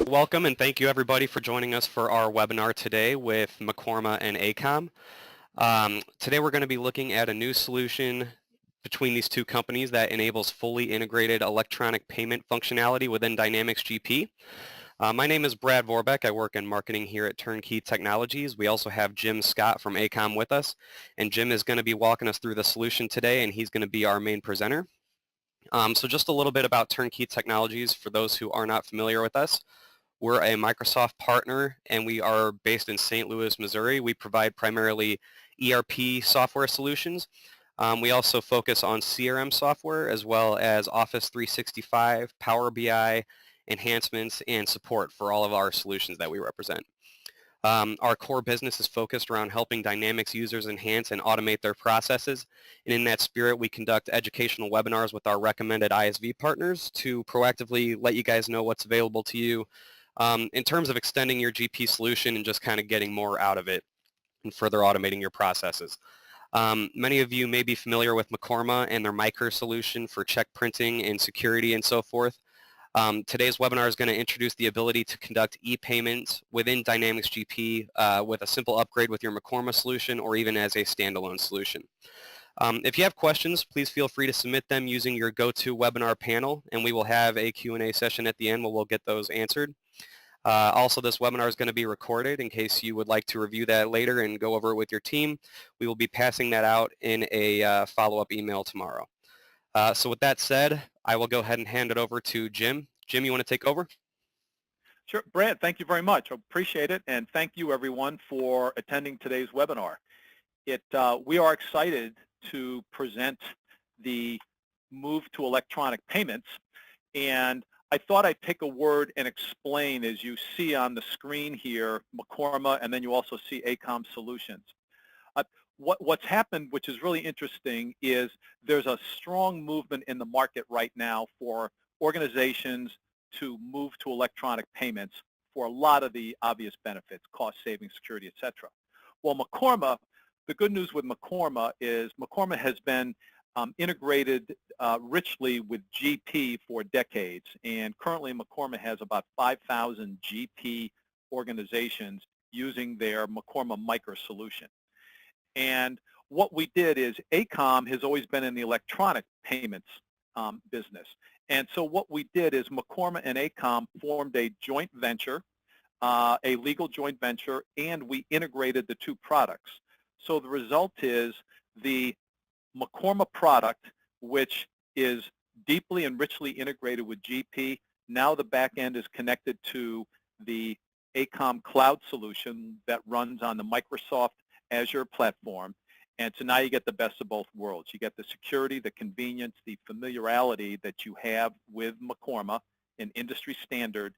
Welcome and thank you everybody for joining us for our webinar today with Mekorma and ACOM. Today we're going to be looking at a new solution between these two companies that enables fully integrated electronic payment functionality within Dynamics GP. My name is Brad Vorbeck. I work in marketing here at Turnkey Technologies. We also have Jim Scott from ACOM with us, and Jim is going to be walking us through the solution today, and he's going to be our main presenter. So just a little bit about Turnkey Technologies for those who are not familiar with us. We're a Microsoft partner, and we are based in St. Louis, Missouri. We provide primarily ERP software solutions. We also focus on CRM software as well as Office 365, Power BI, enhancements, and support for all of our solutions that we represent. Our core business is focused around helping Dynamics users enhance and automate their processes. And in that spirit, we conduct educational webinars with our recommended ISV partners to proactively let you guys know what's available to you in terms of extending your GP solution and just kind of getting more out of it and further automating your processes. Many of you may be familiar with Mekorma and their micro solution for check printing and security and so forth. Today's webinar is going to introduce the ability to conduct e-payments within Dynamics GP with a simple upgrade with your Mekorma solution or even as a standalone solution. If you have questions, please feel free to submit them using your GoToWebinar panel, and we will have a Q&A session at the end where we'll get those answered. Also, this webinar is going to be recorded in case you would like to review that later and go over it with your team. We will be passing that out in a follow-up email tomorrow. So with that said, I will go ahead and hand it over to Jim. Jim, you want to take over? Sure, Brad, thank you very much. I appreciate it, and thank you everyone for attending today's webinar. We are excited to present the move to electronic payments, and I thought I'd take a word and explain, as you see on the screen here, Mekorma, and then you also see ACOM Solutions. What's happened, which is really interesting, is there's a strong movement in the market right now for organizations to move to electronic payments for a lot of the obvious benefits, cost saving, security, etc. Well, Mekorma, the good news with Mekorma is Mekorma has been integrated richly with GP for decades, and currently Mekorma has about 5,000 GP organizations using their Mekorma micro solution. And what we did is ACOM has always been in the electronic payments business. And so what we did is Mekorma and ACOM formed a joint venture, a legal joint venture, and we integrated the two products. So the result is the Mekorma product, which is deeply and richly integrated with GP. Now the back end is connected to the ACOM cloud solution that runs on the Microsoft Azure platform. And so now you get the best of both worlds. You get the security, the convenience, the familiarity that you have with Mekorma, an industry standard,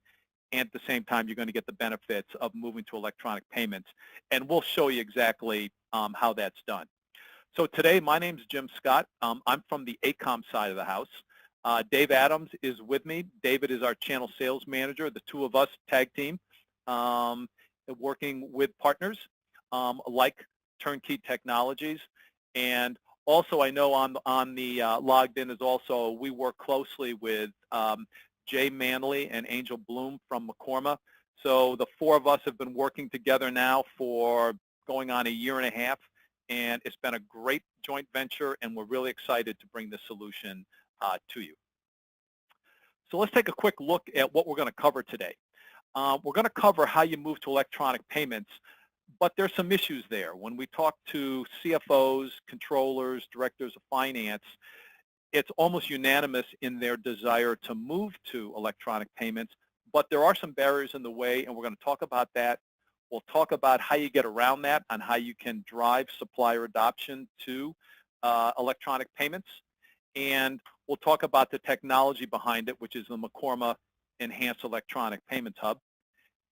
and at the same time you're going to get the benefits of moving to electronic payments. And we'll show you exactly how that's done. So today, my name's Jim Scott. I'm from the ACOM side of the house. Dave Adams is with me. David is our channel sales manager. The two of us tag team working with partners like Turnkey Technologies. And also I know on the logged in is also we work closely with Jay Manley and Angel Bloom from Mekorma. So the four of us have been working together now for going on a year and a half, and it's been a great joint venture, and we're really excited to bring this solution to you. So let's take a quick look at what we're going to cover today. We're going to cover how you move to electronic payments, but there's some issues there. When we talk to CFOs, controllers, directors of finance, it's almost unanimous in their desire to move to electronic payments, but there are some barriers in the way, and we're going to talk about that. We'll talk about how you get around that and how you can drive supplier adoption to electronic payments. And we'll talk about the technology behind it, which is the Mekorma Enhanced Electronic Payments Hub,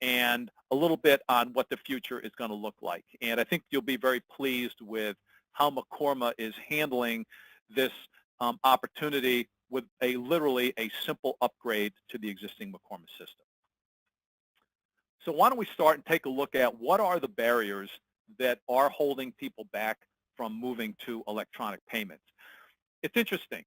and a little bit on what the future is going to look like. And I think you'll be very pleased with how Mekorma is handling this opportunity with literally a simple upgrade to the existing Mekorma system. So why don't we start and take a look at what are the barriers that are holding people back from moving to electronic payments. It's interesting.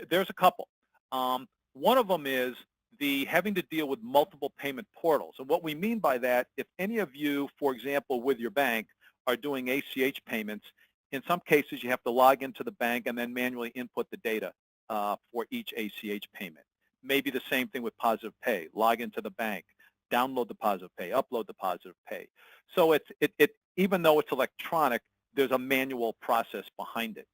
There's a couple. One of them is the having to deal with multiple payment portals. And what we mean by that, if any of you, for example, with your bank, are doing ACH payments, in some cases you have to log into the bank and then manually input the data for each ACH payment. Maybe the same thing with Positive Pay. Log into the bank, download the Positive Pay, upload the Positive Pay. So even though it's electronic, there's a manual process behind it.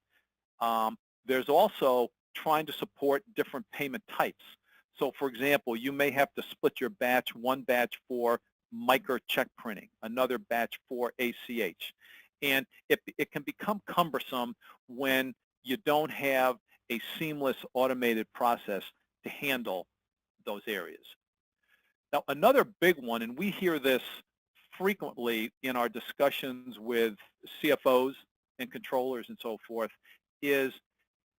There's also trying to support different payment types. So for example, you may have to split your batch, one batch for micro check printing, another batch for ACH. And it can become cumbersome when you don't have a seamless automated process to handle those areas. Now, another big one, and we hear this frequently in our discussions with CFOs and controllers and so forth, is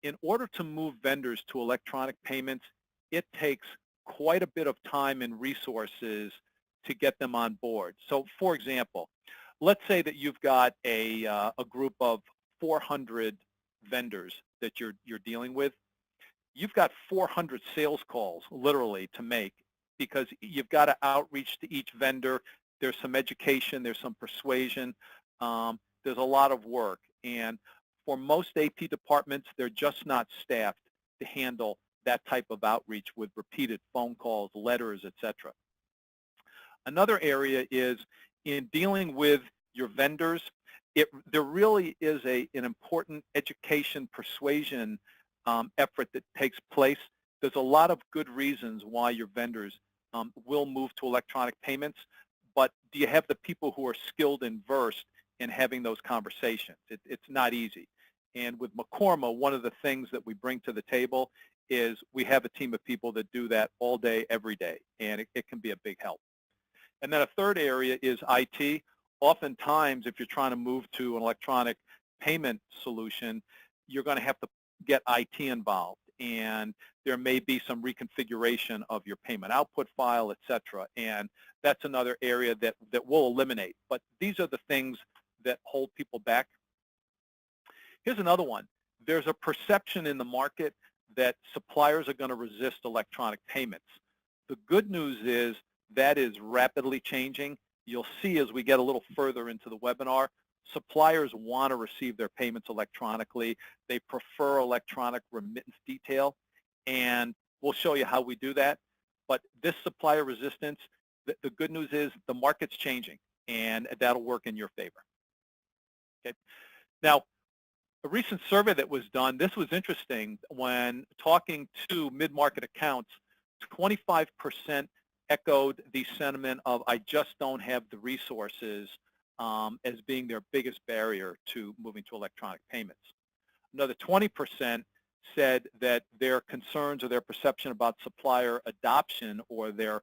in order to move vendors to electronic payments, it takes quite a bit of time and resources to get them on board. So for example, let's say that you've got a group of 400 vendors that you're dealing with. You've got 400 sales calls literally to make because you've got to outreach to each vendor. There's some education, there's some persuasion, there's a lot of work. And for most AP departments, they're just not staffed to handle that type of outreach with repeated phone calls, letters, etc. Another area is in dealing with your vendors, there really is an important education persuasion effort that takes place. There's a lot of good reasons why your vendors will move to electronic payments, but do you have the people who are skilled and versed in having those conversations? It's not easy. And with Mekorma, one of the things that we bring to the table is we have a team of people that do that all day, every day, and it can be a big help. And then a third area is IT. Oftentimes, if you're trying to move to an electronic payment solution, you're going to have to get IT involved, and there may be some reconfiguration of your payment output file, etc. And that's another area that we'll eliminate. But these are the things that hold people back. Here's another one. There's a perception in the market that suppliers are going to resist electronic payments. The good news is that is rapidly changing. You'll see as we get a little further into the webinar, suppliers want to receive their payments electronically. They prefer electronic remittance detail, and we'll show you how we do that. But this supplier resistance, the good news is the market's changing, and that'll work in your favor. Okay. Now, a recent survey that was done, this was interesting, when talking to mid-market accounts, 25% echoed the sentiment of I just don't have the resources as being their biggest barrier to moving to electronic payments. Another 20% said that their concerns or their perception about supplier adoption or their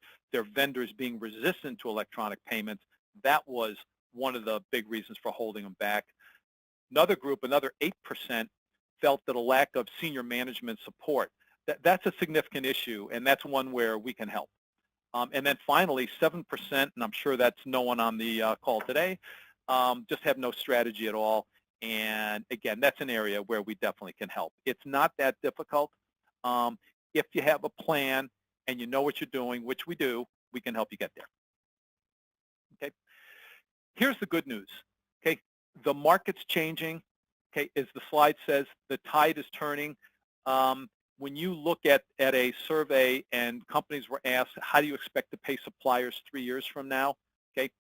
vendors being resistant to electronic payments, that was one of the big reasons for holding them back. Another group, another 8%, felt that a lack of senior management support. That's a significant issue, and that's one where we can help. And then finally, 7%, and I'm sure that's no one on the call today, just have no strategy at all. And again, that's an area where we definitely can help. It's not that difficult. If you have a plan and you know what you're doing, which we do, we can help you get there. Okay. Here's the good news. Okay. The market's changing. Okay. As the slide says, the tide is turning. When you look at a survey and companies were asked, how do you expect to pay suppliers 3 years from now? Okay,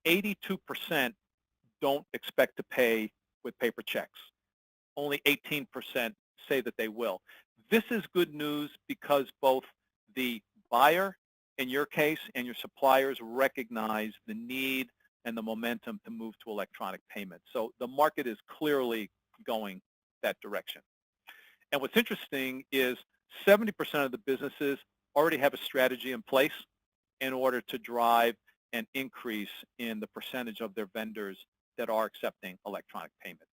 82% don't expect to pay with paper checks. Only 18% say that they will. This is good news because both the buyer, in your case, and your suppliers recognize the need and the momentum to move to electronic payments. So the market is clearly going that direction. And what's interesting is 70% of the businesses already have a strategy in place in order to drive an increase in the percentage of their vendors that are accepting electronic payments.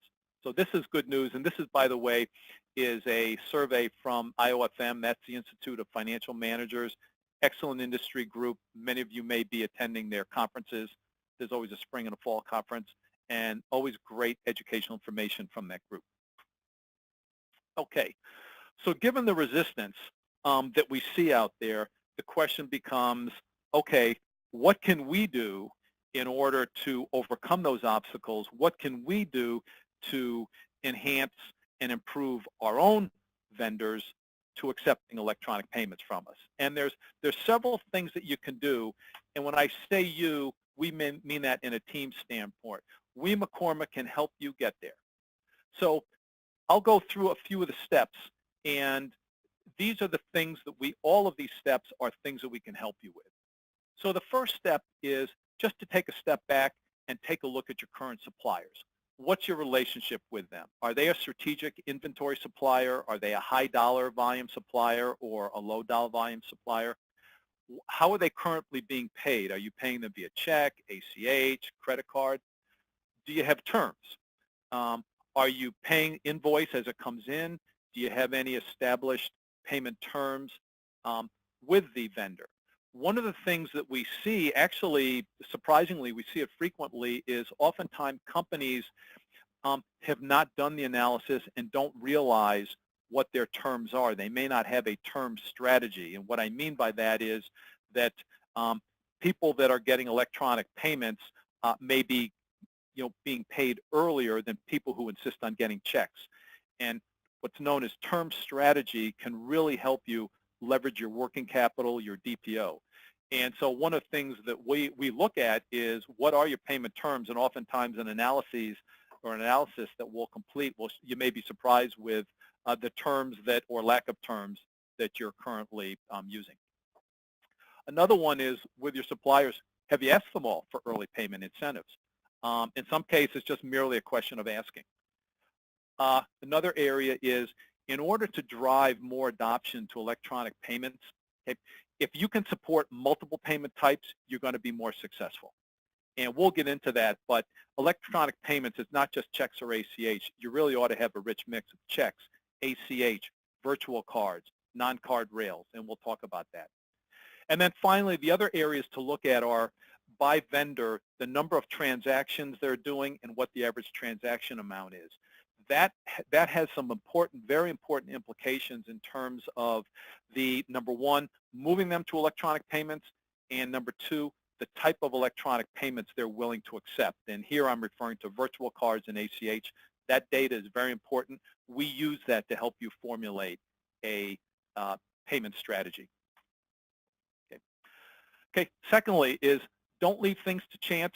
So this is good news. And this is, by the way, is a survey from IOFM. That's the Institute of Financial Managers. Excellent industry group. Many of you may be attending their conferences. There's always a spring and a fall conference, and always great educational information from that group. Okay, so given the resistance that we see out there, the question becomes, okay, what can we do in order to overcome those obstacles? What can we do to enhance and improve our own vendors to accepting electronic payments from us? And there's several things that you can do. And when I say you, we mean that in a team standpoint. We, Mekorma, can help you get there. So I'll go through a few of the steps, and these are the things that all of these steps are things that we can help you with. So the first step is just to take a step back and take a look at your current suppliers. What's your relationship with them? Are they a strategic inventory supplier? Are they a high dollar volume supplier or a low dollar volume supplier? How are they currently being paid? Are you paying them via check, ACH, credit card? Do you have terms? Are you paying invoice as it comes in? Do you have any established payment terms with the vendor? One of the things that we see, actually, surprisingly, we see it frequently, is oftentimes companies have not done the analysis and don't realize what their terms are. They may not have a term strategy. And what I mean by that is that people that are getting electronic payments may be being paid earlier than people who insist on getting checks. And what's known as term strategy can really help you leverage your working capital, your DPO. And so one of the things that we look at is, what are your payment terms? And oftentimes an analysis that we'll complete, you may be surprised with the terms or lack of terms that you're currently using. Another one is with your suppliers, have you asked them all for early payment incentives? In some cases, it's just merely a question of asking. Another area is, in order to drive more adoption to electronic payments, okay, if you can support multiple payment types, you're going to be more successful. And we'll get into that, but electronic payments is not just checks or ACH. You really ought to have a rich mix of checks, ACH, virtual cards, non-card rails, and we'll talk about that. And then finally, the other areas to look at are, by vendor, the number of transactions they're doing and what the average transaction amount is. That has some very important implications in terms of the, number one, moving them to electronic payments, and number two, the type of electronic payments they're willing to accept. And here I'm referring to virtual cards and ACH. That data is very important. We use that to help you formulate a payment strategy. Okay. Secondly is, don't leave things to chance.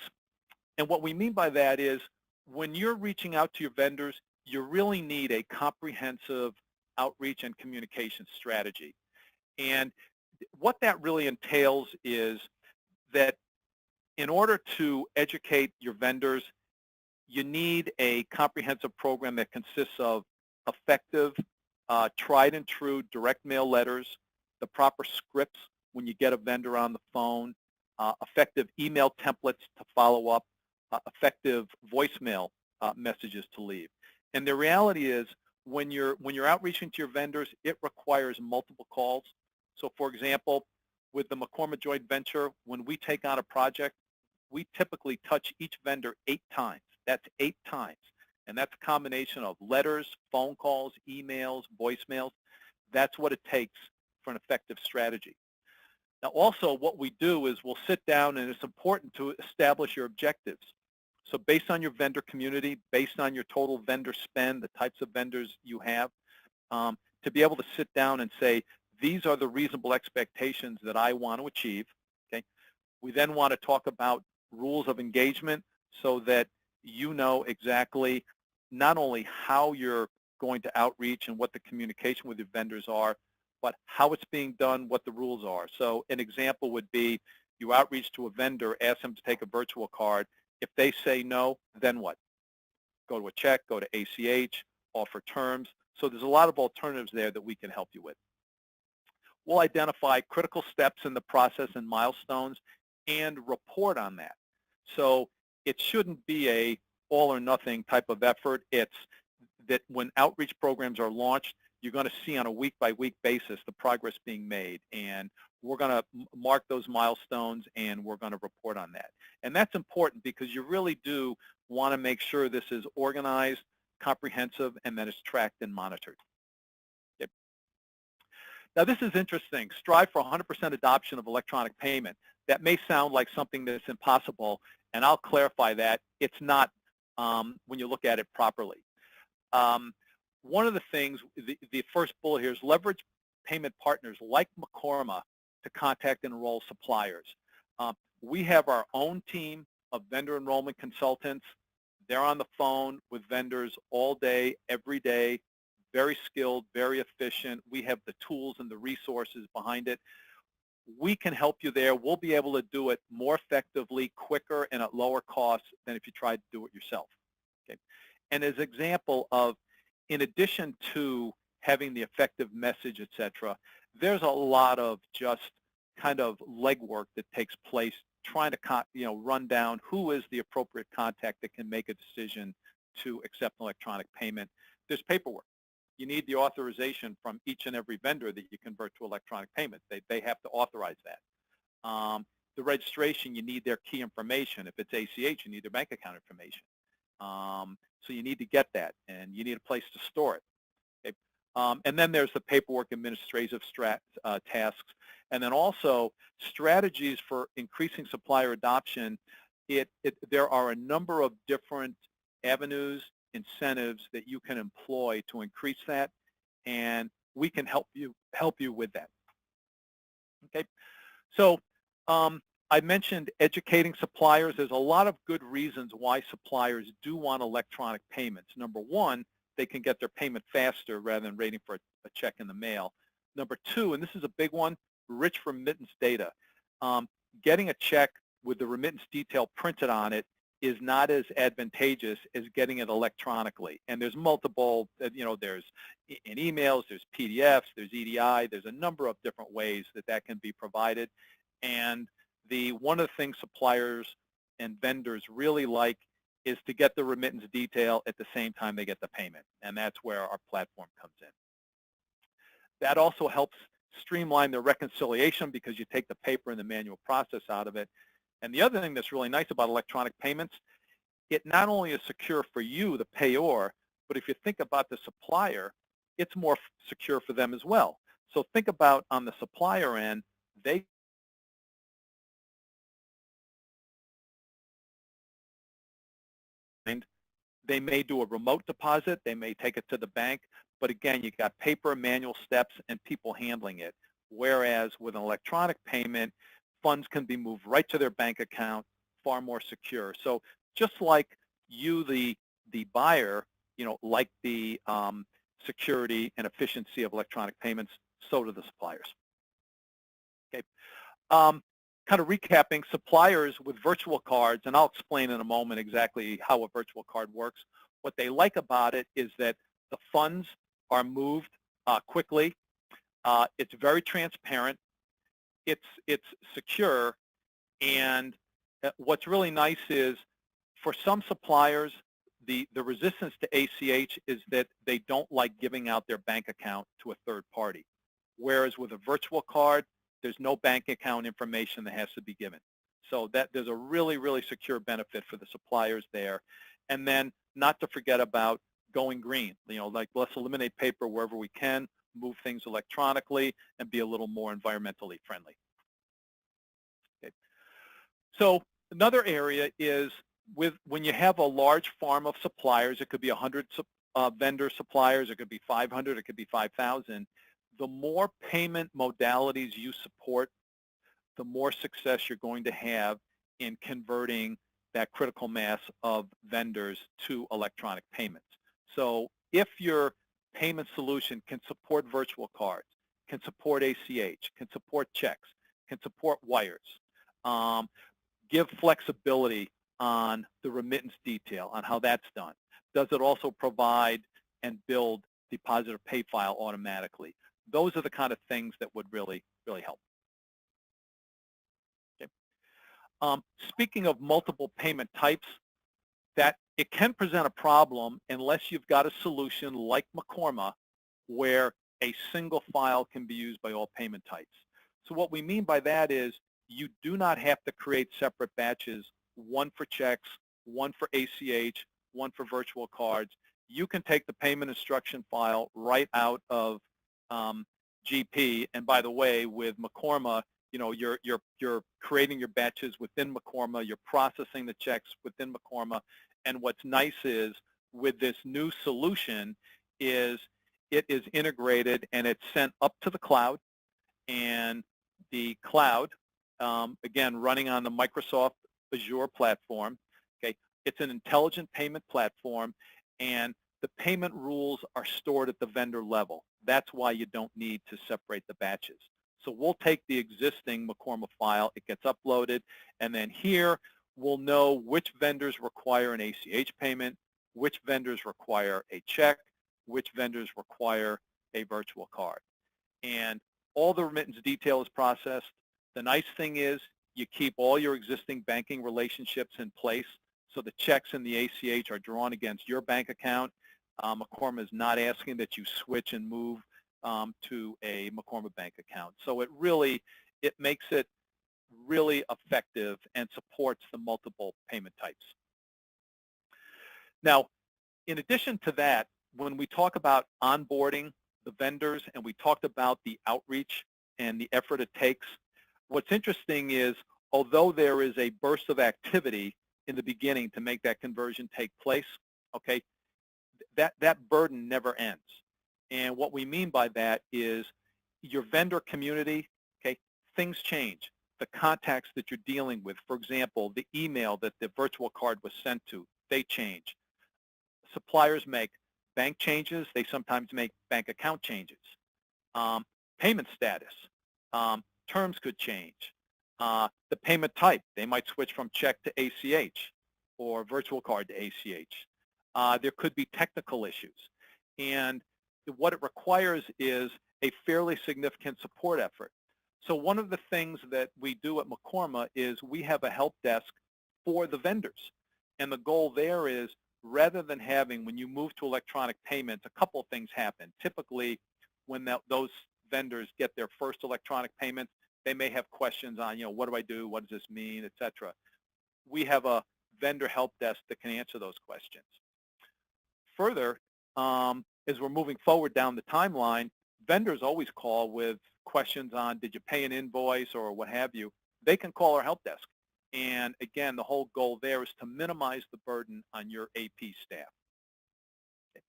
And what we mean by that is, when you're reaching out to your vendors, you really need a comprehensive outreach and communication strategy. And what that really entails is that in order to educate your vendors, you need a comprehensive program that consists of effective, tried and true direct mail letters, the proper scripts when you get a vendor on the phone, effective email templates to follow up, effective voicemail messages to leave. And the reality is, when you're outreaching to your vendors, it requires multiple calls. So for example, with the Mekorma joint venture, when we take on a project, we typically touch each vendor 8 times. That's 8 times. And that's a combination of letters, phone calls, emails, voicemails. That's what it takes for an effective strategy. Now also, what we do is we'll sit down, and it's important to establish your objectives. So based on your vendor community, based on your total vendor spend, the types of vendors you have, to be able to sit down and say, these are the reasonable expectations that I want to achieve. Okay. We then want to talk about rules of engagement, so that you know exactly not only how you're going to outreach and what the communication with your vendors are, but how it's being done, what the rules are. So an example would be, you outreach to a vendor, ask them to take a virtual card. If they say no, then what? Go to a check, go to ACH, offer terms. So there's a lot of alternatives there that we can help you with. We'll identify critical steps in the process and milestones and report on that. So it shouldn't be a all or nothing type of effort. It's that when outreach programs are launched, you're going to see on a week-by-week basis the progress being made. And we're going to mark those milestones, and we're going to report on that. And that's important, because you really do want to make sure this is organized, comprehensive, and that it's tracked and monitored. Yep. Now this is interesting. Strive for 100% adoption of electronic payment. That may sound like something that's impossible, and I'll clarify that it's not when you look at it properly. One of the things, the first bullet here is leverage payment partners like Mekorma to contact and enroll suppliers. We have our own team of vendor enrollment consultants. They're on the phone with vendors all day, every day, very skilled, very efficient. We have the tools and the resources behind it. We can help you there. We'll be able to do it more effectively, quicker, and at lower costs than if you tried to do it yourself. Okay? And as an example of, in addition to having the effective message, etc., there's a lot of just kind of legwork that takes place trying to run down who is the appropriate contact that can make a decision to accept an electronic payment. There's paperwork. You need the authorization from each and every vendor that you convert to electronic payment. They have to authorize that. The registration, you need their key information. If it's ACH, you need their bank account information. So you need to get that, and you need a place to store it. Okay? And then there's the paperwork administrative tasks. And then also strategies for increasing supplier adoption. There are a number of different avenues, incentives that you can employ to increase that, and we can help you with that. Okay, so I mentioned educating suppliers. There's a lot of good reasons why suppliers do want electronic payments. Number one, they can get their payment faster rather than waiting for a check in the mail. Number two, and this is a big one, rich remittance data. Getting a check with the remittance detail printed on it is not as advantageous as getting it electronically. And there's multiple, there's in emails, there's PDFs, there's EDI, there's a number of different ways that can be provided. And one of the things suppliers and vendors really like is to get the remittance detail at the same time they get the payment. And that's where our platform comes in. That also helps streamline the reconciliation because you take the paper and the manual process out of it. And the other thing that's really nice about electronic payments, it not only is secure for you, the payor, but if you think about the supplier, it's more secure for them as well. So think about on the supplier end, they may do a remote deposit, they may take it to the bank, but again, you got paper, manual steps, and people handling it. Whereas with an electronic payment, funds can be moved right to their bank account, far more secure. So just like you, the buyer, like the security and efficiency of electronic payments, so do the suppliers. Okay. Kind of recapping, suppliers with virtual cards, and I'll explain in a moment exactly how a virtual card works. What they like about it is that the funds are moved quickly. It's very transparent. It's secure, and what's really nice is for some suppliers, the resistance to ACH is that they don't like giving out their bank account to a third party. Whereas with a virtual card, there's no bank account information that has to be given. So there's a really, really secure benefit for the suppliers there. And then not to forget about going green. Like let's eliminate paper wherever we can, move things electronically, and be a little more environmentally friendly. Okay. So another area is when you have a large farm of suppliers, it could be 100 vendor suppliers, it could be 500, it could be 5,000. The more payment modalities you support, the more success you're going to have in converting that critical mass of vendors to electronic payments. So if your payment solution can support virtual cards, can support ACH, can support checks, can support wires, give flexibility on the remittance detail, on how that's done. Does it also provide and build deposit or pay file automatically? Those are the kind of things that would really, really help. Okay. Speaking of multiple payment types, that it can present a problem unless you've got a solution like Mekorma where a single file can be used by all payment types. So what we mean by that is you do not have to create separate batches, one for checks, one for ACH, one for virtual cards. You can take the payment instruction file right out of GP. And by the way, with Mekorma, you're creating your batches within Mekorma, you're processing the checks within Mekorma. And what's nice is with this new solution is it is integrated and it's sent up to the cloud, and the cloud, again, running on the Microsoft Azure platform. Okay, it's an intelligent payment platform, and the payment rules are stored at the vendor level. That's why you don't need to separate the batches. So we'll take the existing Mekorma file, it gets uploaded, and then here we'll know which vendors require an ACH payment, which vendors require a check, which vendors require a virtual card. And all the remittance detail is processed. The nice thing is you keep all your existing banking relationships in place, so the checks and the ACH are drawn against your bank account. Mekorma is not asking that you switch and move to a Mekorma bank account. So it makes it really effective and supports the multiple payment types. Now, in addition to that, when we talk about onboarding the vendors and we talked about the outreach and the effort it takes, what's interesting is although there is a burst of activity in the beginning to make that conversion take place, okay, that burden never ends. And what we mean by that is your vendor community, okay, things change. The contacts that you're dealing with, for example, the email that the virtual card was sent to, they change. Suppliers make bank changes. They sometimes make bank account changes. Payment status, terms could change. The payment type, they might switch from check to ACH or virtual card to ACH. There could be technical issues. And what it requires is a fairly significant support effort. So one of the things that we do at Mekorma is we have a help desk for the vendors. And the goal there is rather than having, when you move to electronic payments, a couple of things happen. Typically, when those vendors get their first electronic payment, they may have questions on, what do I do? What does this mean, et cetera. We have a vendor help desk that can answer those questions. Further, as we're moving forward down the timeline, vendors always call with questions on, did you pay an invoice or what have you? They can call our help desk. And again, the whole goal there is to minimize the burden on your AP staff. Okay.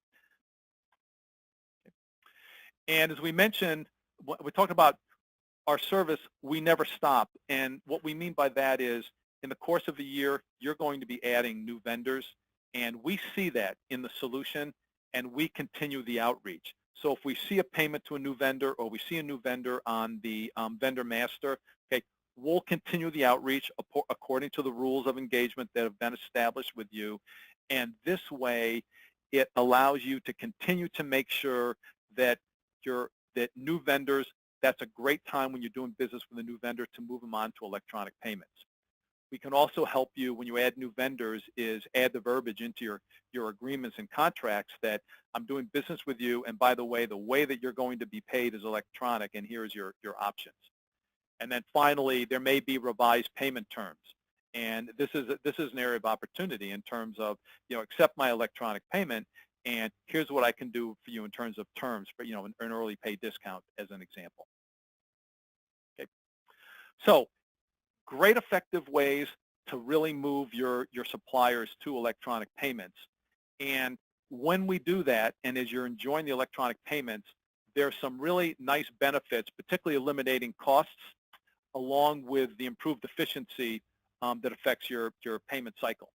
And as we mentioned, we talked about our service, we never stop. And what we mean by that is in the course of a year, you're going to be adding new vendors. And we see that in the solution, and we continue the outreach. So if we see a payment to a new vendor or we see a new vendor on the vendor master, okay, we'll continue the outreach according to the rules of engagement that have been established with you. And this way, it allows you to continue to make sure that that new vendors, that's a great time when you're doing business with a new vendor to move them on to electronic payments. We can also help you when you add new vendors is add the verbiage into your agreements and contracts that I'm doing business with you, and by the way that you're going to be paid is electronic, and here's your options. And then finally, there may be revised payment terms. And this is an area of opportunity in terms of, accept my electronic payment, and here's what I can do for you in terms of terms for, an early pay discount as an example. Okay. So great effective ways to really move your suppliers to electronic payments. And when we do that, and as you're enjoying the electronic payments, there's some really nice benefits, particularly eliminating costs, along with the improved efficiency that affects your payment cycle.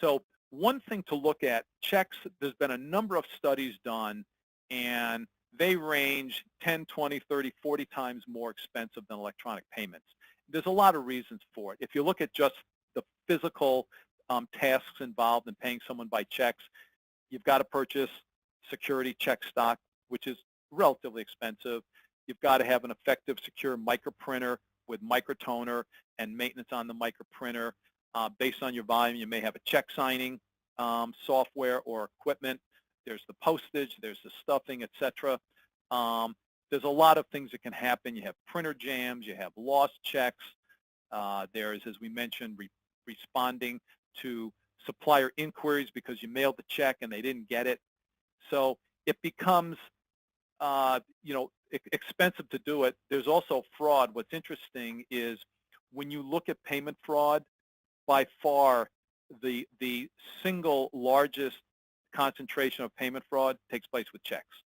So one thing to look at, checks, there's been a number of studies done, and they range 10, 20, 30, 40 times more expensive than electronic payments. There's a lot of reasons for it. If you look at just the physical tasks involved in paying someone by checks, you've got to purchase security check stock, which is relatively expensive. You've got to have an effective, secure microprinter with microtoner and maintenance on the microprinter. Based on your volume, you may have a check signing software or equipment. There's the postage, there's the stuffing, etc. There's a lot of things that can happen. You have printer jams, you have lost checks. There's, as we mentioned, responding to supplier inquiries because you mailed the check and they didn't get it. So it becomes expensive to do it. There's also fraud. What's interesting is when you look at payment fraud, by far the single largest concentration of payment fraud takes place with checks,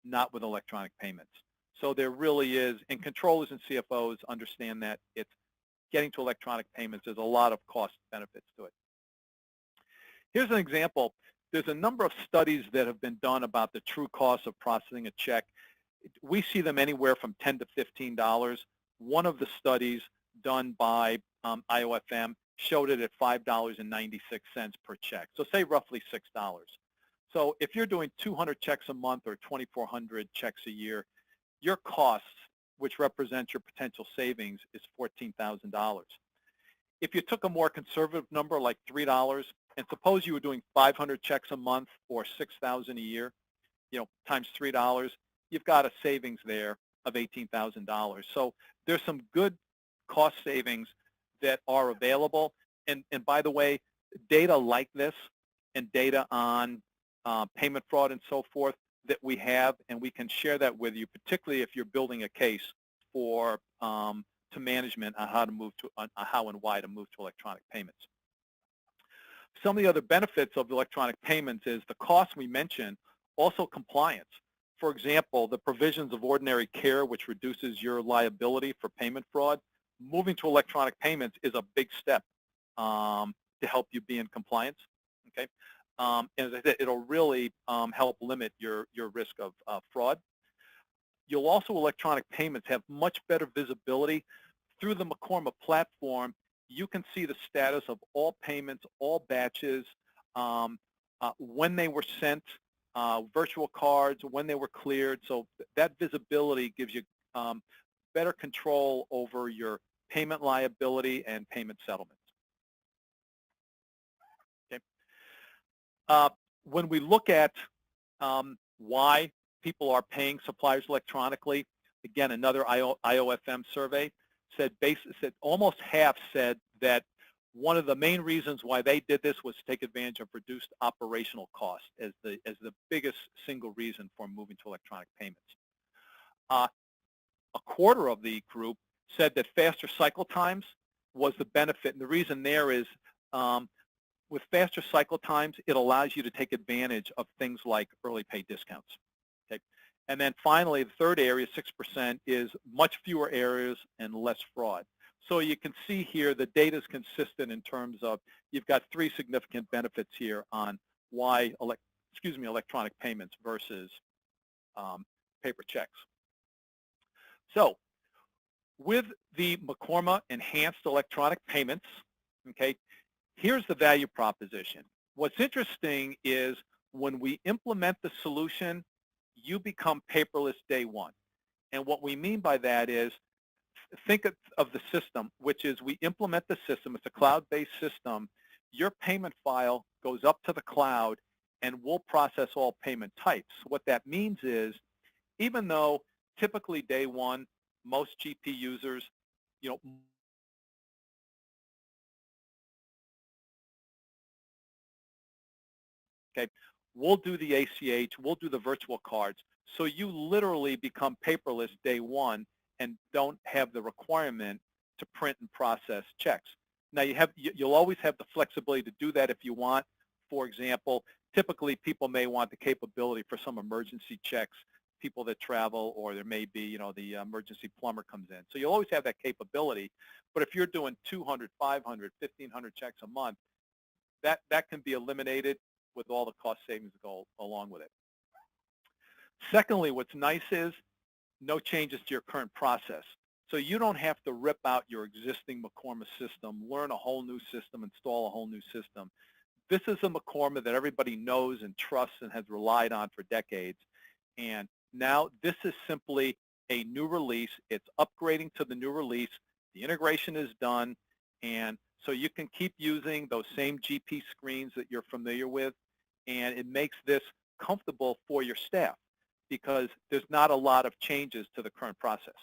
not with electronic payments. So there really is, and controllers and CFOs understand that it's getting to electronic payments. There's a lot of cost benefits to it. Here's an example. There's a number of studies that have been done about the true cost of processing a check. We see them anywhere from $10 to $15. One of the studies done by IOFM showed it at $5.96 per check. So say roughly $6. So if you're doing 200 checks a month or 2,400 checks a year, your costs, which represents your potential savings, is $14,000. If you took a more conservative number like $3, and suppose you were doing 500 checks a month or $6,000 a year, times $3, you've got a savings there of $18,000. So there's some good cost savings that are available. And by the way, data like this and data on payment fraud and so forth that we have, and we can share that with you, particularly if you're building a case for to management on how to move to how and why to move to electronic payments. Some of the other benefits of electronic payments is the costs we mentioned, also compliance. For example, the provisions of ordinary care, which reduces your liability for payment fraud. Moving to electronic payments is a big step to help you be in compliance. Okay, and as I said, it'll really help limit your risk of fraud. You'll also, electronic payments have much better visibility. Through the Mekorma platform, you can see the status of all payments, all batches, when they were sent, virtual cards, when they were cleared. So that visibility gives you better control over your payment liability and payment settlements. Okay. When we look at why people are paying suppliers electronically, again, another IOFM survey said almost half said that one of the main reasons why they did this was to take advantage of reduced operational costs as the biggest single reason for moving to electronic payments. A quarter of the group said that faster cycle times was the benefit, and the reason there is with faster cycle times, it allows you to take advantage of things like early pay discounts. Okay, and then finally, the third area, 6%, is much fewer errors and less fraud. So you can see here the data is consistent in terms of you've got three significant benefits here on why electronic payments versus paper checks. So with the Mekorma enhanced electronic payments, okay, here's the value proposition. What's interesting is when we implement the solution, you become paperless day one. And what we mean by that is, think of the system, which is we implement the system. It's a cloud-based system. Your payment file goes up to the cloud, and we'll process all payment types. What that means is, even though typically day one, most GP users, okay, we'll do the ACH, we'll do the virtual cards. So you literally become paperless day one and don't have the requirement to print and process checks. Now you'll always have the flexibility to do that if you want. For example, typically people may want the capability for some emergency checks, people that travel, or there may be, the emergency plumber comes in. So you'll always have that capability. But if you're doing 200, 500, 1,500 checks a month, that can be eliminated with all the cost savings that go along with it. Secondly, what's nice is no changes to your current process. So you don't have to rip out your existing Mekorma system, learn a whole new system, install a whole new system. This is a Mekorma that everybody knows and trusts and has relied on for decades. And now this is simply a new release. It's upgrading to the new release. The integration is done. And so you can keep using those same GP screens that you're familiar with. And it makes this comfortable for your staff because there's not a lot of changes to the current process.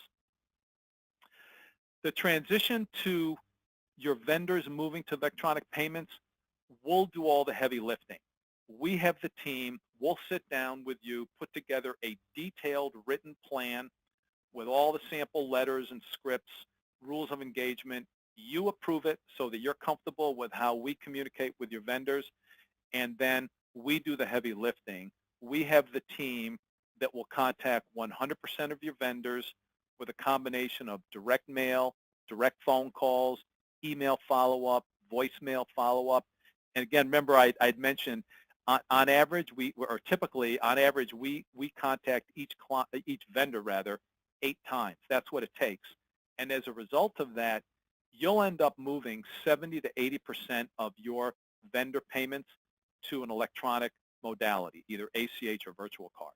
The transition to your vendors moving to electronic payments, we'll do all the heavy lifting. we have the team. We'll sit down with you, put together a detailed written plan with all the sample letters and scripts, rules of engagement. You approve it so that you're comfortable with how we communicate with your vendors, and then we do the heavy lifting. We have the team that will contact 100% of your vendors with a combination of direct mail, direct phone calls, email follow-up, voicemail follow-up. And again, remember I'd mentioned on average, typically on average, we contact each vendor 8 times. That's what it takes. And as a result of that, you'll end up moving 70 to 80% of your vendor payments to an electronic modality, either ACH or virtual cards.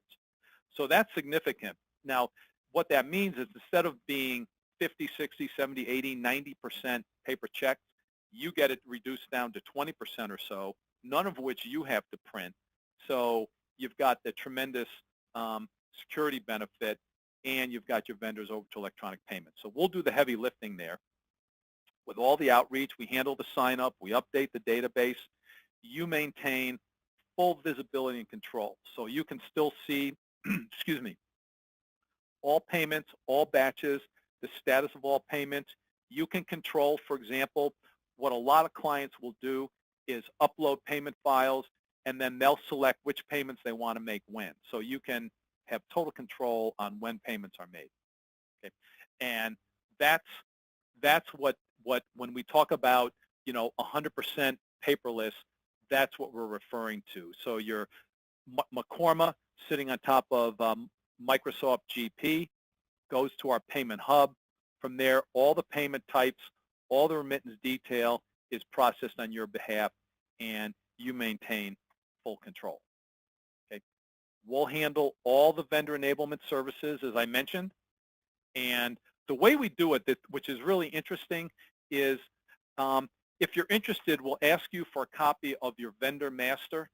So that's significant. Now, what that means is instead of being 50, 60, 70, 80, 90% paper checks, you get it reduced down to 20% or so, none of which you have to print. So you've got the tremendous security benefit, and you've got your vendors over to electronic payments. So we'll do the heavy lifting there. With all the outreach, we handle the sign-up, we update the database. You maintain full visibility and control. So you can still see, excuse me, all payments, all batches, the status of all payments. You can control, for example, what a lot of clients will do is upload payment files, and then they'll select which payments they want to make when. So you can have total control on when payments are made. Okay? And that's what when we talk about 100% paperless, that's what we're referring to. So your Mekorma sitting on top of Microsoft GP goes to our payment hub. From there, all the payment types, all the remittance detail is processed on your behalf, and you maintain full control. Okay. We'll handle all the vendor enablement services, as I mentioned. And the way we do it, which is really interesting, is if you're interested, we'll ask you for a copy of your vendor master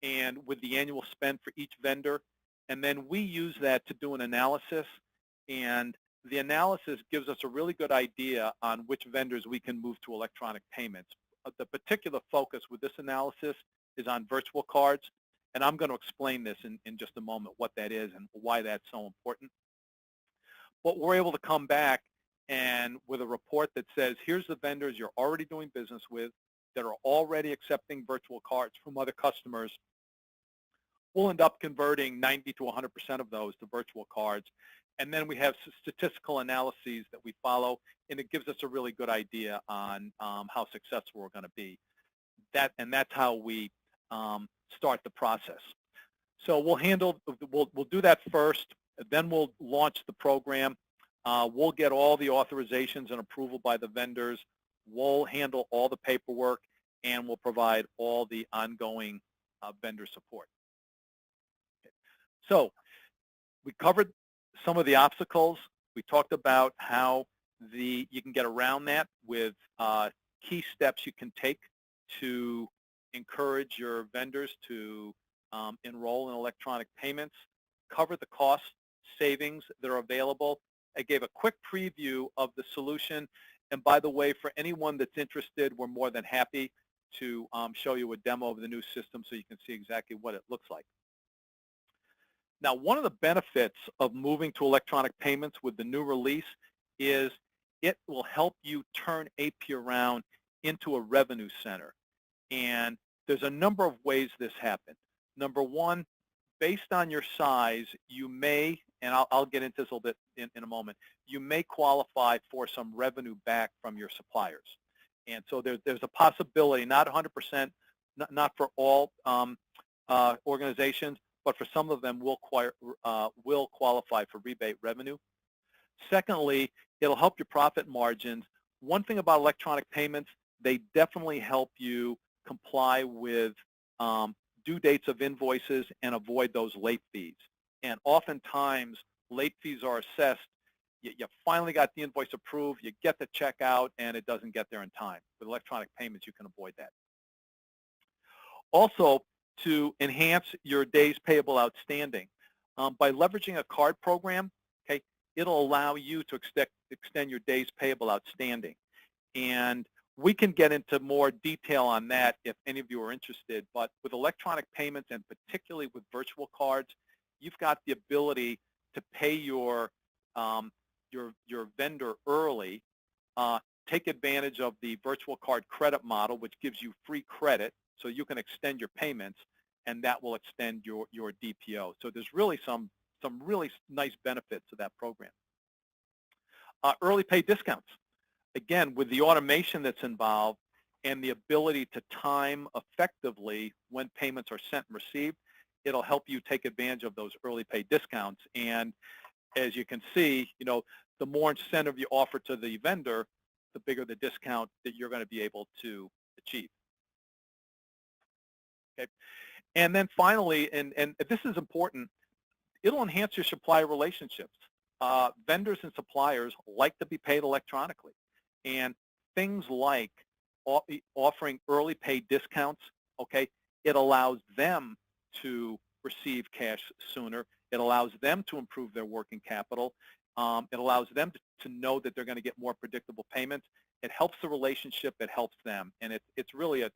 and with the annual spend for each vendor. And then we use that to do an analysis. And the analysis gives us a really good idea on which vendors we can move to electronic payments. The particular focus with this analysis is on virtual cards. And I'm going to explain this in just a moment, what that is and why that's so important. But we're able to come back and with a report that says, here's the vendors you're already doing business with that are already accepting virtual cards from other customers. We'll end up converting 90 to 100% of those to virtual cards. And then we have statistical analyses that we follow, and it gives us a really good idea on how successful we're going to be. And that's how we start the process. So we'll do that first. Then we'll launch the program. We'll get all the authorizations and approval by the vendors. We'll handle all the paperwork, and we'll provide all the ongoing vendor support. Okay. So we covered some of the obstacles. We talked about how you can get around that with key steps you can take to encourage your vendors to enroll in electronic payments, cover the cost savings that are available. I gave a quick preview of the solution. And by the way, for anyone that's interested, we're more than happy to show you a demo of the new system so you can see exactly what it looks like. Now, one of the benefits of moving to electronic payments with the new release is it will help you turn AP around into a revenue center. And there's a number of ways this happens. Number one, based on your size, you may, and I'll get into this a little bit in a moment, you may qualify for some revenue back from your suppliers. And so there's a possibility, not 100%, not for all organizations, but for some of them will qualify for rebate revenue. Secondly, it'll help your profit margins. One thing about electronic payments, they definitely help you comply with due dates of invoices and avoid those late fees. And oftentimes, late fees are assessed. You finally got the invoice approved, you get the check out, and it doesn't get there in time. With electronic payments, you can avoid that. Also, to enhance your days payable outstanding, by leveraging a card program, okay, it'll allow you to extend your days payable outstanding. And We can get into more detail on that if any of you are interested, but with electronic payments and particularly with virtual cards, you've got the ability to pay your vendor early, take advantage of the virtual card credit model, which gives you free credit, so you can extend your payments, and that will extend your DPO. So there's really some really nice benefits to that program. Early pay discounts. Again, with the automation that's involved and the ability to time effectively when payments are sent and received, it'll help you take advantage of those early pay discounts. And as you can see, the more incentive you offer to the vendor, the bigger the discount that you're going to be able to achieve. Okay. And then finally, and this is important, it'll enhance your supplier relationships. Vendors and suppliers like to be paid electronically. And things like offering early pay discounts, okay, it allows them to receive cash sooner. It allows them to improve their working capital. It allows them to know that they're going to get more predictable payments. It helps the relationship. It helps them. And it's really a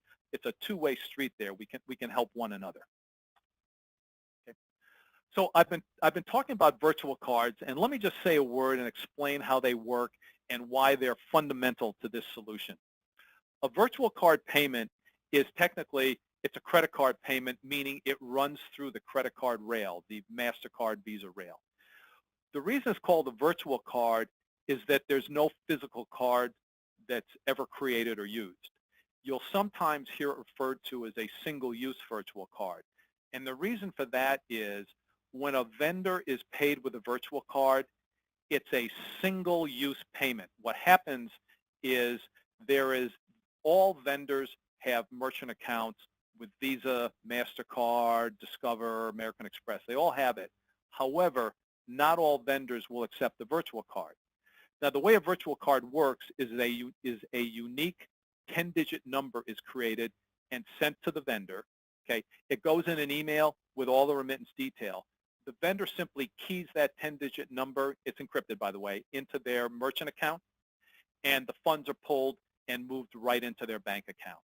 two-way street there. We can help one another. Okay. So I've been talking about virtual cards, and let me just say a word and explain how they work and why they're fundamental to this solution. A virtual card payment is technically, it's a credit card payment, meaning it runs through the credit card rail, the MasterCard Visa rail. The reason it's called a virtual card is that there's no physical card that's ever created or used. You'll sometimes hear it referred to as a single-use virtual card. And the reason for that is when a vendor is paid with a virtual card, it's a single-use payment. What happens is all vendors have merchant accounts with Visa, MasterCard, Discover, American Express. They all have it. However, not all vendors will accept the virtual card. Now, the way a virtual card works is a unique 10-digit number is created and sent to the vendor. Okay, it goes in an email with all the remittance detail. The vendor simply keys that 10-digit number, it's encrypted by the way, into their merchant account, and the funds are pulled and moved right into their bank account.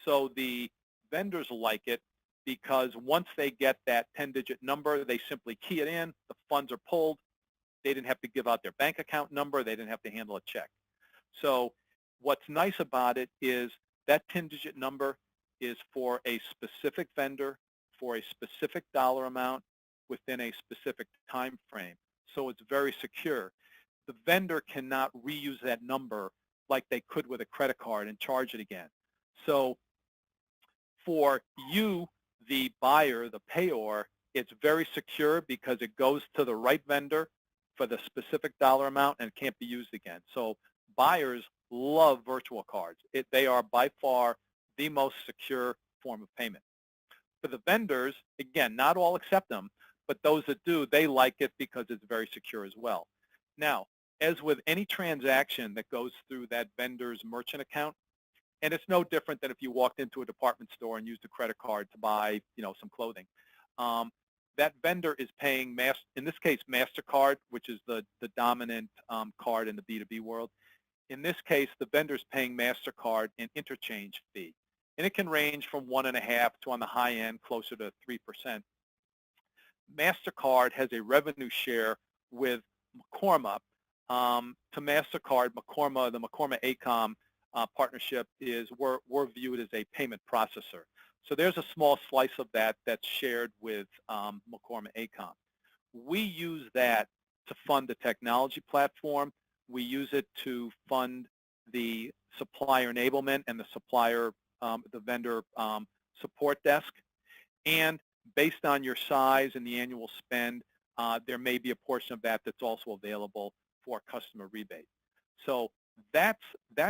So the vendors like it because once they get that 10-digit number, they simply key it in, the funds are pulled, they didn't have to give out their bank account number, they didn't have to handle a check. So what's nice about it is that 10-digit number is for a specific vendor, for a specific dollar amount, within a specific time frame. So it's very secure. The vendor cannot reuse that number like they could with a credit card and charge it again. So for you, the buyer, the payor, it's very secure because it goes to the right vendor for the specific dollar amount and it can't be used again. So buyers love virtual cards. They are by far the most secure form of payment. For the vendors, again, not all accept them, but those that do, they like it because it's very secure as well. Now, as with any transaction that goes through that vendor's merchant account, and it's no different than if you walked into a department store and used a credit card to buy, some clothing. That vendor is paying, in this case, MasterCard, which is the dominant card in the B2B world. In this case, the vendor's paying MasterCard an interchange fee. And it can range from 1.5% to, on the high end, closer to 3%. MasterCard has a revenue share with Mekorma. To MasterCard, Mekorma, the Mekorma ACOM partnership is we're viewed as a payment processor. So there's a small slice of that that's shared with Mekorma ACOM. We use that to fund the technology platform. We use it to fund the supplier enablement and the supplier, the vendor support desk. And based on your size and the annual spend, there may be a portion of that that's also available for customer rebate. So that's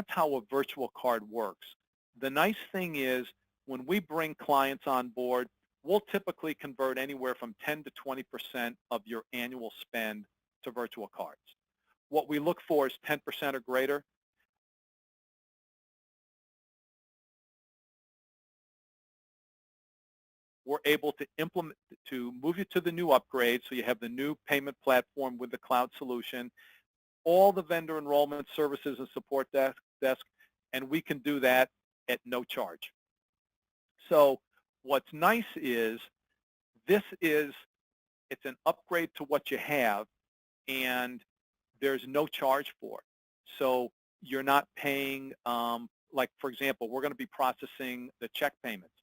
how a virtual card works. The nice thing is when we bring clients on board, we'll typically convert anywhere from 10 to 20% of your annual spend to virtual cards. What we look for is 10% or greater. We're able to move you to the new upgrade, so you have the new payment platform with the cloud solution. All the vendor enrollment services and support desk and we can do that at no charge. So what's nice is it's an upgrade to what you have, and there's no charge for it. So you're not paying, like for example, we're going to be processing the check payments.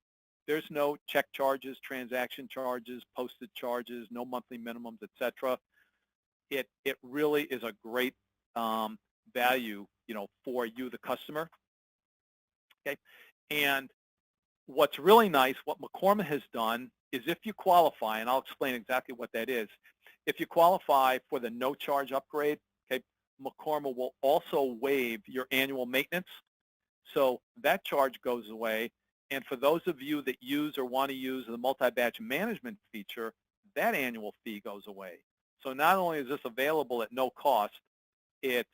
There's no check charges, transaction charges, posted charges, no monthly minimums, etc. It really is a great value, for you, the customer. Okay, and what's really nice, what Mekorma has done is if you qualify, and I'll explain exactly what that is. If you qualify for the no charge upgrade, okay, Mekorma will also waive your annual maintenance. So that charge goes away. And for those of you that use or want to use the multi-batch management feature, that annual fee goes away. So not only is this available at no cost, it's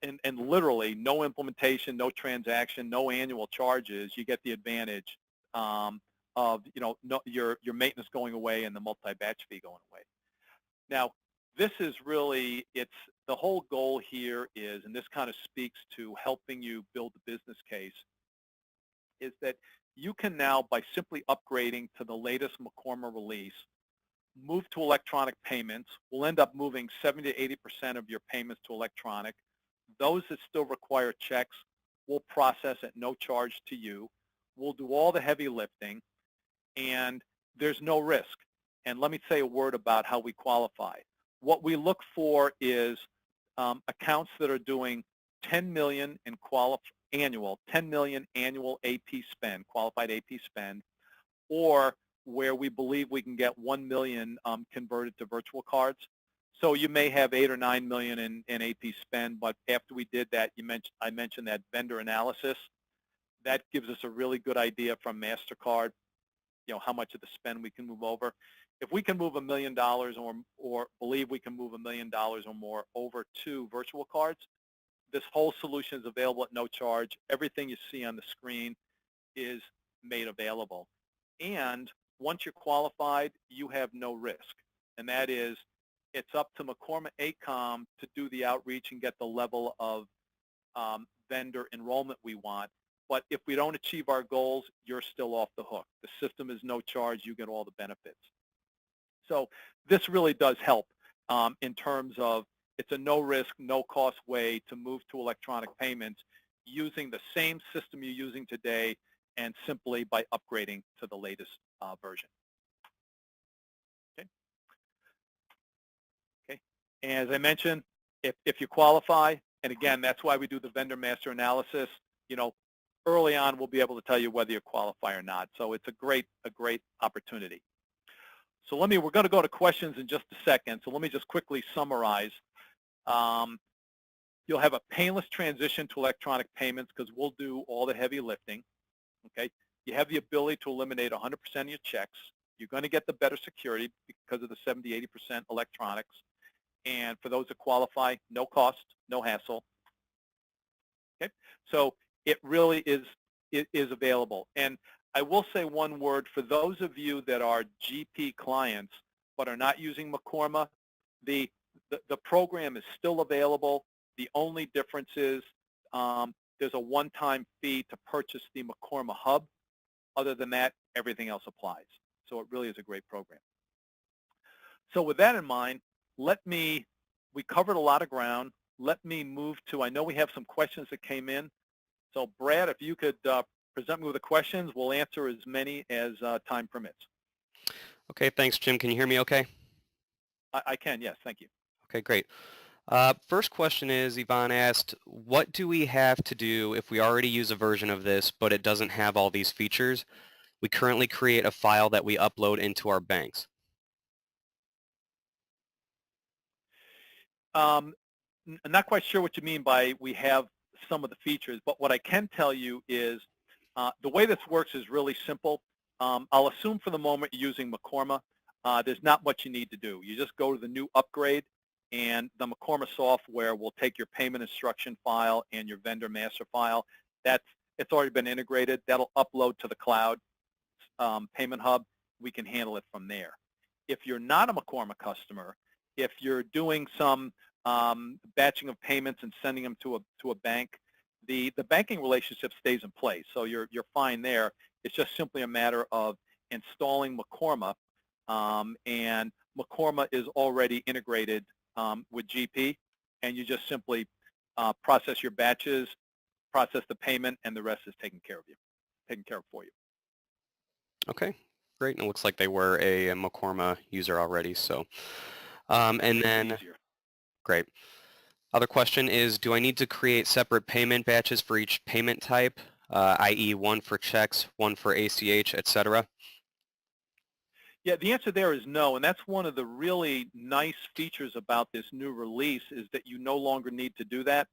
and literally no implementation, no transaction, no annual charges. You get the advantage of your maintenance going away and the multi-batch fee going away. Now, this is really, it's the whole goal here is, and this kind of speaks to helping you build the business case, is that you can now, by simply upgrading to the latest Mekorma release, move to electronic payments. We'll end up moving 70 to 80% of your payments to electronic. Those that still require checks, we'll process at no charge to you. We'll do all the heavy lifting, and there's no risk. And let me say a word about how we qualify. What we look for is accounts that are doing 10 million in annual AP spend, qualified AP spend, or where we believe we can get 1 million converted to virtual cards. So you may have 8 or 9 million in AP spend, but after we did that, I mentioned that vendor analysis. That gives us a really good idea from MasterCard, how much of the spend we can move over. If we can move $1 million or believe we can move $1 million or more over to virtual cards, this whole solution is available at no charge. Everything you see on the screen is made available. And once you're qualified, you have no risk. And that is, it's up to Mekorma ACOM to do the outreach and get the level of vendor enrollment we want. But if we don't achieve our goals, you're still off the hook. The system is no charge. You get all the benefits. So this really does help in terms of it's a no-risk, no-cost way to move to electronic payments using the same system you're using today and simply by upgrading to the latest version. Okay. And as I mentioned, if you qualify, and again, that's why we do the vendor master analysis, early on we'll be able to tell you whether you qualify or not. So it's a great opportunity. So we're going to go to questions in just a second. So let me just quickly summarize. You'll have a painless transition to electronic payments because we'll do all the heavy lifting. Okay. You have the ability to eliminate 100% of your checks. You're going to get the better security because of the 70, 80% electronics. And for those that qualify, no cost, no hassle. Okay. So it really is available. And I will say one word for those of you that are GP clients but are not using Mekorma, the program is still available. The only difference is there's a one-time fee to purchase the Mekorma Hub. Other than that, everything else applies. So it really is a great program. So with that in mind, we covered a lot of ground. Let me move to, I know we have some questions that came in. So Brad, if you could present me with the questions, we'll answer as many as time permits. Okay, thanks, Jim. Can you hear me okay? I can, yes, thank you. Okay, great. First question is, Yvonne asked, what do we have to do if we already use a version of this, but it doesn't have all these features? We currently create a file that we upload into our banks. I'm not quite sure what you mean by we have some of the features, but what I can tell you is the way this works is really simple. I'll assume for the moment you're using Mekorma. There's not much you need to do. You just go to the new upgrade, and the Mekorma software will take your payment instruction file and your vendor master file. It's already been integrated. That'll upload to the cloud payment hub. We can handle it from there. If you're not a Mekorma customer, if you're doing some batching of payments and sending them to a bank, the banking relationship stays in place, so you're fine there. It's just simply a matter of installing Mekorma, and Mekorma is already integrated with GP, and you just simply process your batches, process the payment, and the rest is taken care of for you. Okay, great. And it looks like they were a Mekorma user already. So, and then, Easier. great. Other question is, do I need to create separate payment batches for each payment type, i.e. one for checks, one for ACH, etc.? Yeah, the answer there is no, and that's one of the really nice features about this new release is that you no longer need to do that.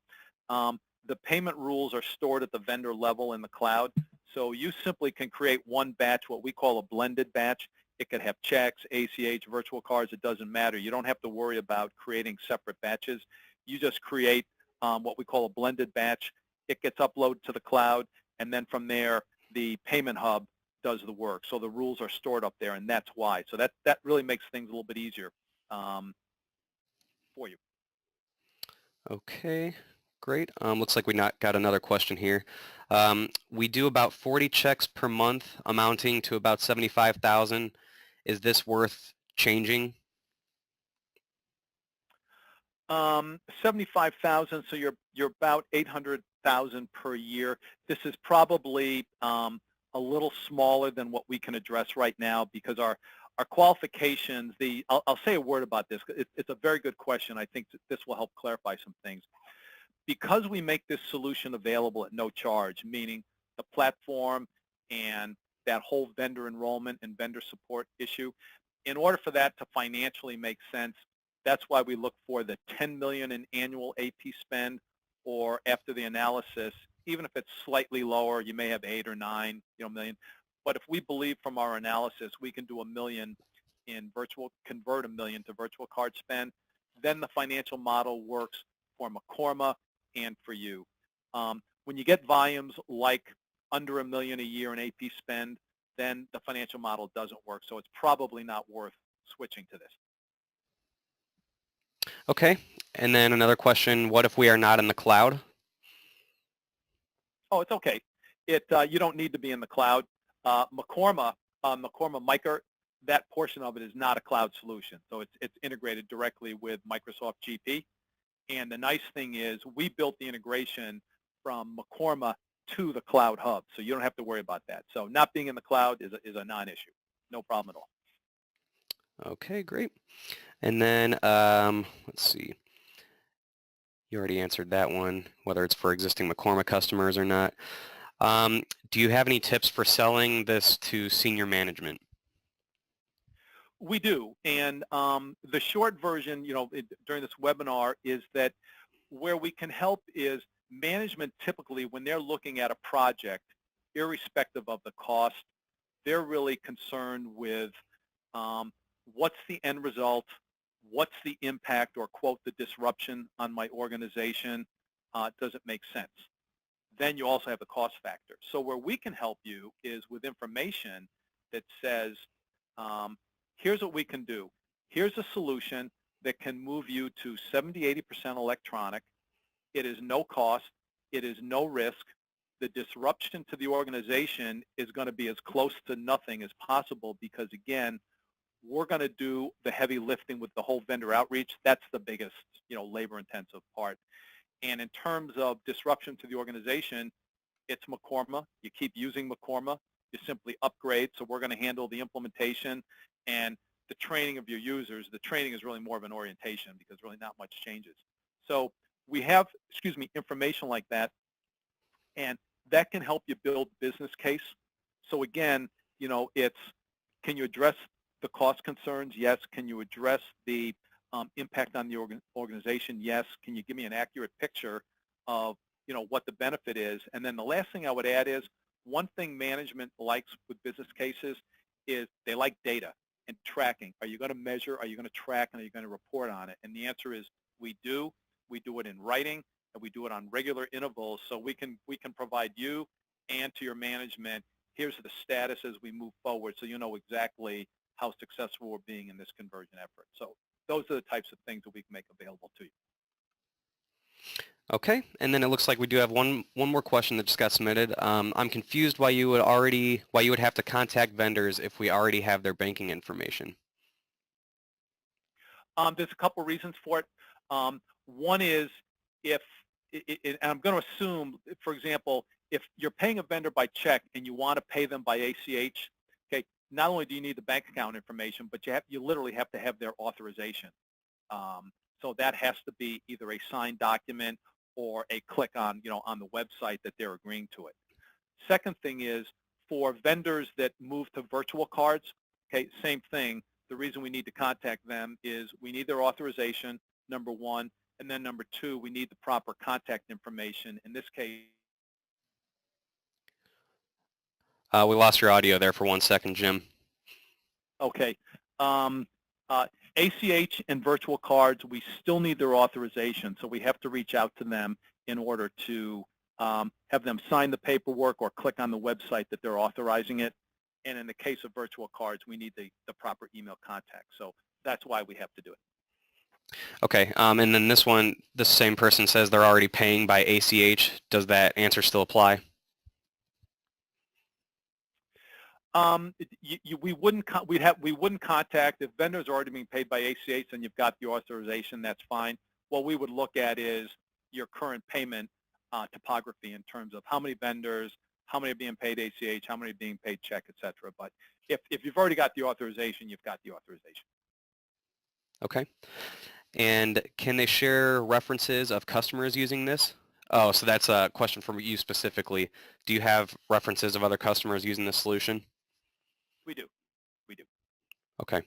The payment rules are stored at the vendor level in the cloud, so you simply can create one batch, what we call a blended batch. It could have checks, ACH, virtual cards, it doesn't matter. You don't have to worry about creating separate batches. You just create what we call a blended batch. It gets uploaded to the cloud, and then from there, the payment hub does the work. So the rules are stored up there, and that's why. So that really makes things a little bit easier for you. Okay, great. Looks like we got another question here. We do about 40 checks per month, amounting to about 75,000. Is this worth changing? 75,000. So you're about 800,000 per year. This is probably a little smaller than what we can address right now because our qualifications. I'll say a word about this. It's a very good question. I think this will help clarify some things. Because we make this solution available at no charge, meaning the platform and that whole vendor enrollment and vendor support issue, in order for that to financially make sense, that's why we look for the 10 million in annual AP spend, or after the analysis, even if it's slightly lower, you may have 8 or 9 million. But if we believe from our analysis we can do convert a million to virtual card spend, then the financial model works for Mekorma and for you. When you get volumes like under $1 million a year in AP spend, then the financial model doesn't work. So it's probably not worth switching to this. Okay, and then another question, what if we are not in the cloud? Oh, it's okay. You don't need to be in the cloud. Mekorma Micro, that portion of it is not a cloud solution. So it's integrated directly with Microsoft GP. And the nice thing is we built the integration from Mekorma to the Cloud Hub, so you don't have to worry about that. So not being in the cloud is a non-issue. No problem at all. Okay, great. And then, let's see. You already answered that one, whether it's for existing Mekorma customers or not. Do you have any tips for selling this to senior management? We do, and the short version, during this webinar is that where we can help is management typically when they're looking at a project, irrespective of the cost, they're really concerned with what's the end result, what's the impact or quote the disruption on my organization, does it make sense? Then you also have the cost factor. So where we can help you is with information that says, here's what we can do. Here's a solution that can move you to 70-80% electronic. It is no cost. It is no risk. The disruption to the organization is going to be as close to nothing as possible because, again, we're going to do the heavy lifting with the whole vendor outreach. That's the biggest, labor-intensive part. And in terms of disruption to the organization, it's Mekorma. You keep using Mekorma. You simply upgrade. So we're going to handle the implementation and the training of your users. The training is really more of an orientation because really not much changes. So we have, information like that, and that can help you build business case. So again, it's, can you address the cost concerns? Yes. Can you address the impact on the organization? Yes. Can you give me an accurate picture of, what the benefit is? And then the last thing I would add is one thing management likes with business cases is they like data and tracking. Are you going to measure? Are you going to track? And are you going to report on it? And the answer is we do. We do it in writing, and we do it on regular intervals. So we can provide you and to your management, here's the status as we move forward, so you know exactly how successful we're being in this conversion effort. So those are the types of things that we can make available to you. Okay, and then it looks like we do have one more question that just got submitted. I'm confused why you would have to contact vendors if we already have their banking information. There's a couple reasons for it. One is if, and I'm going to assume, for example, if you're paying a vendor by check and you want to pay them by ACH, okay, not only do you need the bank account information, but you literally have to have their authorization. So that has to be either a signed document or a click on, on the website that they're agreeing to it. Second thing is for vendors that move to virtual cards, okay, same thing. The reason we need to contact them is we need their authorization, number one, and then number two, we need the proper contact information. In this case, We lost your audio there for 1 second, Jim. okay. ACH and virtual cards, we still need their authorization, so we have to reach out to them in order to have them sign the paperwork or click on the website that they're authorizing it. And in the case of virtual cards, we need the proper email contact. So that's why we have to do it. Okay, and then this same person says they're already paying by ACH. Does that answer still apply? We wouldn't contact if vendors are already being paid by ACH and you've got the authorization. That's fine. What we would look at is your current payment topography in terms of how many vendors, how many are being paid ACH, how many are being paid check, et cetera. But if you've already got the authorization, you've got the authorization. Okay. And can they share references of customers using this? Oh, so that's a question for you specifically. Do you have references of other customers using this solution? We do. We do. Okay.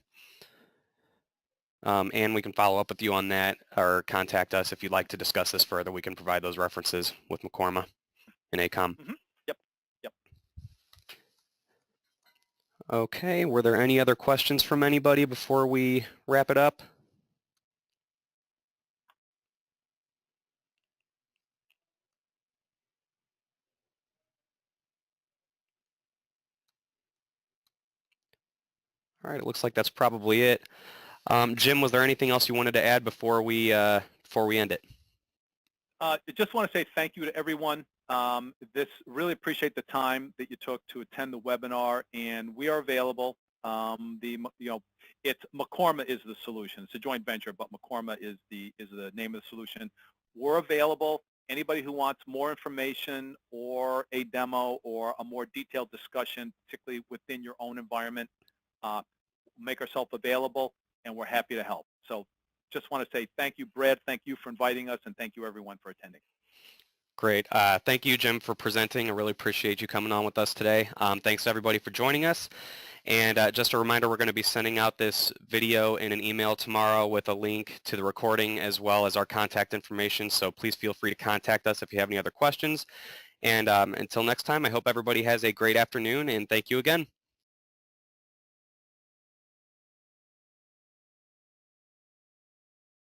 And we can follow up with you on that or contact us if you'd like to discuss this further. We can provide those references with Mekorma and ACOM. Mm-hmm. Yep. Yep. Okay. Were there any other questions from anybody before we wrap it up? All right. It looks like that's probably it. Jim, was there anything else you wanted to add before we end it? I just want to say thank you to everyone. Really appreciate the time that you took to attend the webinar, and we are available. It's Mekorma is the solution. It's a joint venture, but Mekorma is the name of the solution. We're available. Anybody who wants more information or a demo or a more detailed discussion, particularly within your own environment, make ourselves available, and we're happy to help. So just want to say thank you, Brad. Thank you for inviting us, and thank you, everyone, for attending. Great. Thank you, Jim, for presenting. I really appreciate you coming on with us today. Thanks, everybody, for joining us. And just a reminder, we're going to be sending out this video in an email tomorrow with a link to the recording as well as our contact information. So please feel free to contact us if you have any other questions. And until next time, I hope everybody has a great afternoon, and thank you again.